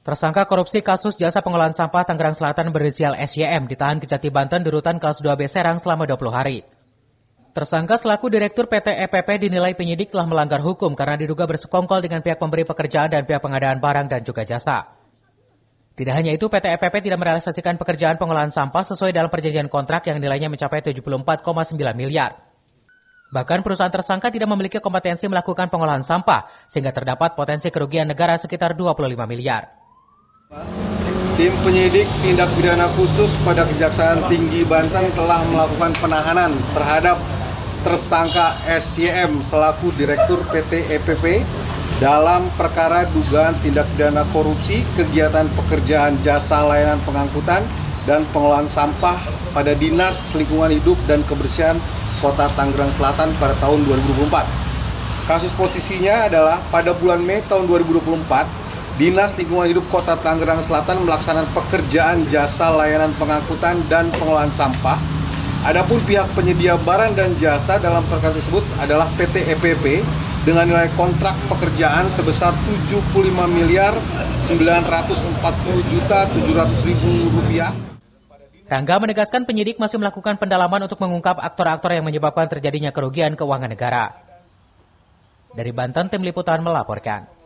Tersangka korupsi kasus jasa pengolahan sampah Tangerang Selatan berinisial SYM ditahan Kejati Banten di Rutan Kelas 2B Serang selama 20 hari. Tersangka selaku Direktur PT EPP dinilai penyidik telah melanggar hukum karena diduga bersekongkol dengan pihak pemberi pekerjaan dan pihak pengadaan barang dan juga jasa. Tidak hanya itu, PT EPP tidak merealisasikan pekerjaan pengolahan sampah sesuai dalam perjanjian kontrak yang nilainya mencapai 74,9 miliar. Bahkan perusahaan tersangka tidak memiliki kompetensi melakukan pengolahan sampah, sehingga terdapat potensi kerugian negara sekitar 25 miliar. Tim penyidik tindak pidana khusus pada Kejaksaan Tinggi Banten telah melakukan penahanan terhadap tersangka SYM selaku Direktur PT EPP dalam perkara dugaan tindak pidana korupsi kegiatan pekerjaan jasa layanan pengangkutan dan pengolahan sampah pada Dinas Lingkungan Hidup dan Kebersihan Kota Tangerang Selatan pada tahun 2024. Kasus posisinya adalah pada bulan Mei tahun 2024, Dinas Lingkungan Hidup Kota Tangerang Selatan melaksanakan pekerjaan jasa layanan pengangkutan dan pengolahan sampah. Adapun pihak penyedia barang dan jasa dalam perkara tersebut adalah PT EPP dengan nilai kontrak pekerjaan sebesar Rp7.940.700.000. Rangga menegaskan penyidik masih melakukan pendalaman untuk mengungkap aktor-aktor yang menyebabkan terjadinya kerugian keuangan negara. Dari Banten, Tim Liputan melaporkan.